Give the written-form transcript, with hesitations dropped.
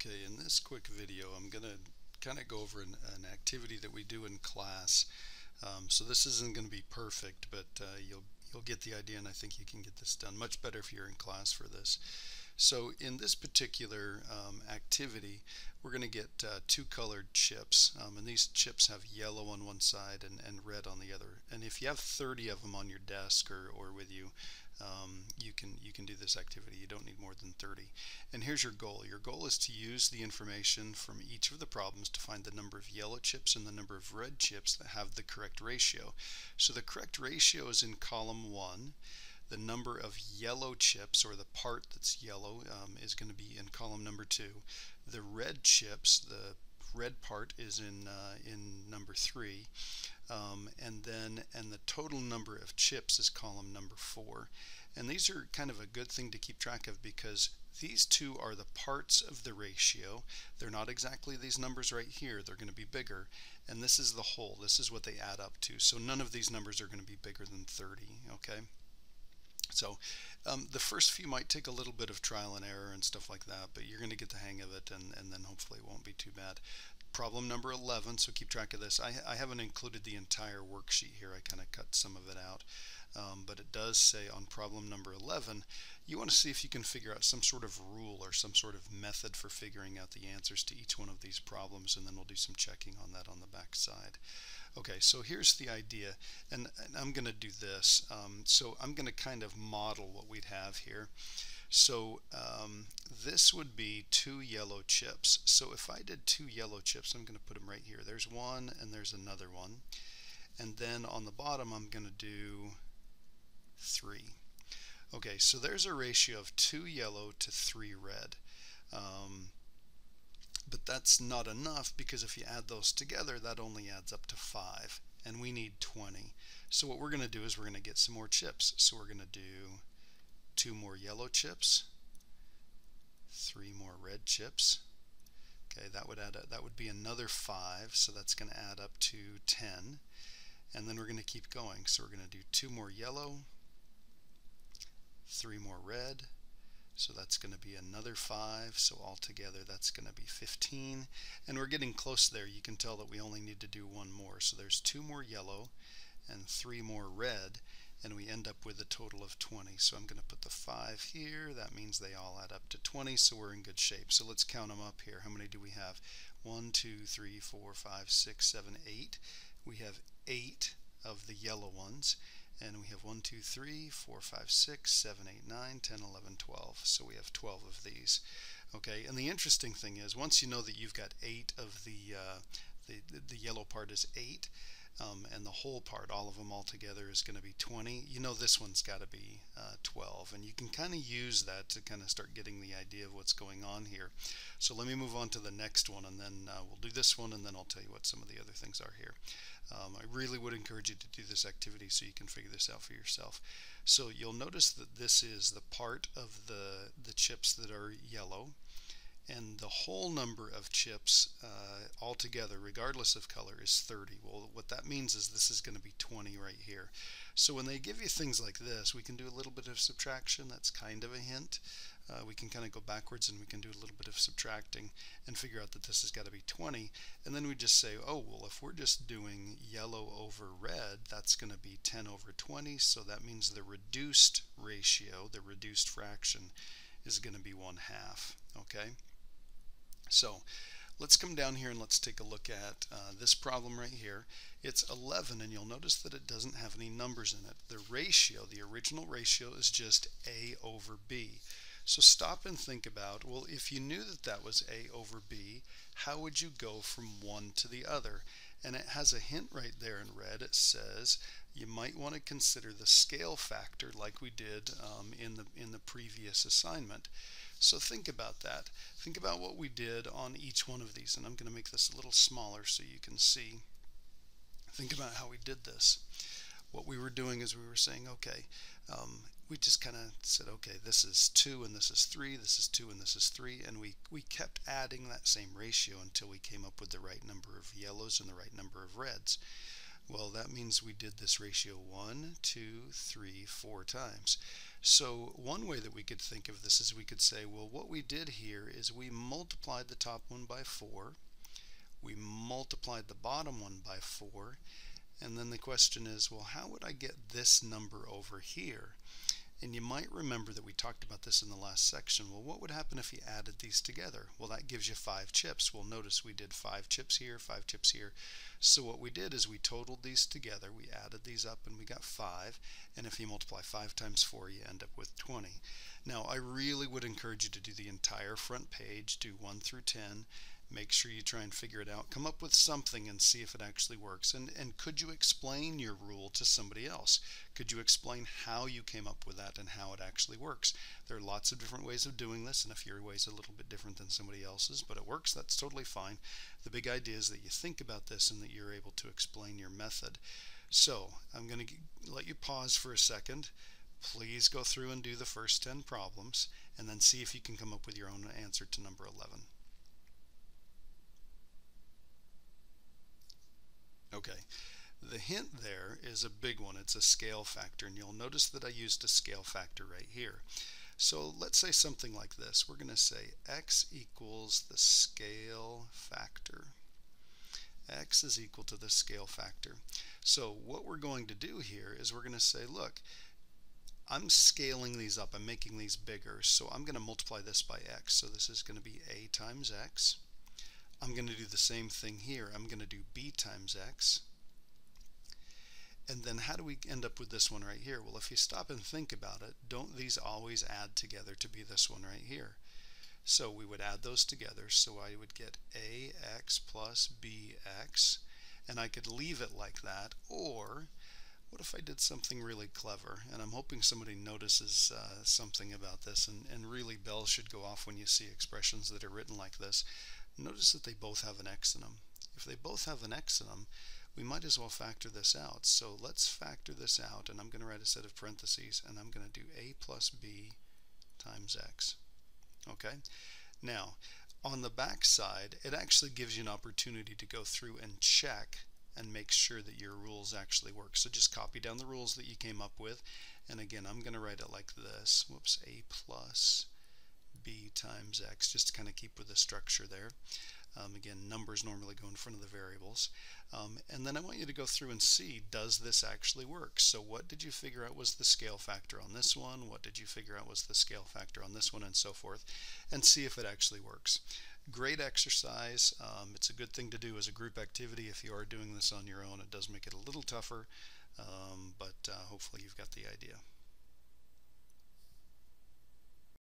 Okay, in this quick video, I'm going to kind of go over an activity that we do in class. So this isn't going to be perfect, but you'll get the idea, and I think you can get this done much better if you're in class for this. So in this particular activity, we're going to get two colored chips, and these chips have yellow on one side and red on the other. And if you have 30 of them on your desk or with you, you can do this activity. You don't need more than 30. And here's your goal. Your goal is to use the information from each of the problems to find the number of yellow chips and the number of red chips that have the correct ratio. So the correct ratio is in column 1. The number of yellow chips, or the part that's yellow, is going to be in column number 2. The red chips, the red part, is in number 3, and the total number of chips is column number 4. And these are kind of a good thing to keep track of, because these two are the parts of the ratio. They're not exactly these numbers right here. They're going to be bigger, and this is the whole. This is what they add up to. So none of these numbers are going to be bigger than 30. Okay. So the first few might take a little bit of trial and error and stuff like that, but you're going to get the hang of it, and then hopefully it won't be too bad. Problem number 11, so keep track of this. I haven't included the entire worksheet here. I kind of cut some of it out. But it does say on problem number 11, you want to see if you can figure out some sort of rule or some sort of method for figuring out the answers to each one of these problems, and then we'll do some checking on that on the back side. Okay, so here's the idea, and I'm going to do this. So I'm going to kind of model what we'd have here. So this would be 2 yellow chips. So if I did 2 yellow chips, I'm going to put them right here. There's one and there's another one. And then on the bottom, I'm going to do 3. Okay, so there's a ratio of 2 yellow to 3 red. But that's not enough, because if you add those together, that only adds up to 5, and we need 20. So what we're going to do is we're going to get some more chips. So we're going to do 2 more yellow chips, 3 more red chips. Okay, that would be another 5, so that's going to add up to 10. And then we're going to keep going. So we're going to do 2 more yellow, 3 more red, so that's going to be another 5, so altogether that's going to be 15, and we're getting close there. You can tell that we only need to do 1 more, so there's 2 more yellow and 3 more red, and we end up with a total of 20. So I'm going to put the 5 here. That means they all add up to 20, so we're in good shape. So let's count them up here. How many do we have? 1, 2, 3, 4, 5, 6, 7, 8. We have 8 of the yellow ones. And we have 1, 2, 3, 4, 5, 6, 7, 8, 9, 10, 11, 12. So we have 12 of these. Okay, and the interesting thing is, once you know that you've got 8 of the yellow part is 8, and the whole part, all of them all together, is going to be 20, you know this one's got to be 12. And you can kind of use that to kind of start getting the idea of what's going on here. So let me move on to the next one, and then we'll do this one, and then I'll tell you what some of the other things are here. I really would encourage you to do this activity so you can figure this out for yourself. So you'll notice that this is the part of the chips that are yellow, and the whole number of chips altogether, regardless of color, is 30. Well, what that means is this is going to be 20 right here. So when they give you things like this, we can do a little bit of subtraction. That's kind of a hint. We can kind of go backwards, and we can do a little bit of subtracting and figure out that this has got to be 20. And then we just say, oh, well, if we're just doing yellow over red, that's going to be 10 over 20. So that means the reduced ratio, the reduced fraction, is going to be 1/2. Okay? So let's come down here and let's take a look at this problem right here. It's 11, and you'll notice that it doesn't have any numbers in it. The ratio, the original ratio, is just A over B. So stop and think about, well, if you knew that that was A over B, how would you go from one to the other? And it has a hint right there in red. It says you might want to consider the scale factor, like we did in the previous assignment. So think about that. Think about what we did on each one of these, and I'm going to make this a little smaller so you can see. Think about how we did this. What we were doing is we were saying, okay, we just kind of said, okay, this is 2 and this is 3, this is 2 and this is 3, and we kept adding that same ratio until we came up with the right number of yellows and the right number of reds. Well, that means we did this ratio 1, 2, 3, 4 times. So one way that we could think of this is we could say, well, what we did here is we multiplied the top one by 4, we multiplied the bottom one by 4, and then the question is, well, how would I get this number over here? And you might remember that we talked about this in the last section. Well, what would happen if you added these together? Well, that gives you 5 chips. Well, notice we did 5 chips here, 5 chips here. So what we did is we totaled these together, we added these up, and we got 5. And if you multiply 5 times 4, you end up with 20. Now, I really would encourage you to do the entire front page, do 1 through 10. Make sure you try and figure it out. Come up with something and see if it actually works. And could you explain your rule to somebody else? Could you explain how you came up with that and how it actually works? There are lots of different ways of doing this, and if your way is a little bit different than somebody else's, but it works, that's totally fine. The big idea is that you think about this and that you're able to explain your method. So I'm going to let you pause for a second. Please go through and do the first 10 problems, and then see if you can come up with your own answer to number 11. Okay, the hint there is a big one. It's a scale factor, and you'll notice that I used a scale factor right here. So let's say something like this. We're going to say x equals the scale factor. X is equal to the scale factor. So what we're going to do here is we're going to say, look, I'm scaling these up. I'm making these bigger. So I'm going to multiply this by x. So this is going to be a times x. I'm going to do the same thing here. I'm going to do b times x. And then how do we end up with this one right here? Well, if you stop and think about it, don't these always add together to be this one right here? So we would add those together. So I would get ax plus bx, and I could leave it like that. Or what if I did something really clever? And I'm hoping somebody notices something about this, and really bells should go off when you see expressions that are written like this. Notice that they both have an x in them. If they both have an x in them, we might as well factor this out. So let's factor this out, and I'm going to write a set of parentheses, and I'm going to do a plus b times x. Okay? Now, on the back side, it actually gives you an opportunity to go through and check and make sure that your rules actually work. So just copy down the rules that you came up with, and again, I'm going to write it like this. Whoops, a plus b times x, just to kind of keep with the structure there. Again, numbers normally go in front of the variables. And then I want you to go through and see, does this actually work? So what did you figure out was the scale factor on this one? What did you figure out was the scale factor on this one, and so forth, and see if it actually works. Great exercise. It's a good thing to do as a group activity. If you are doing this on your own, it does make it a little tougher, but hopefully you've got the idea.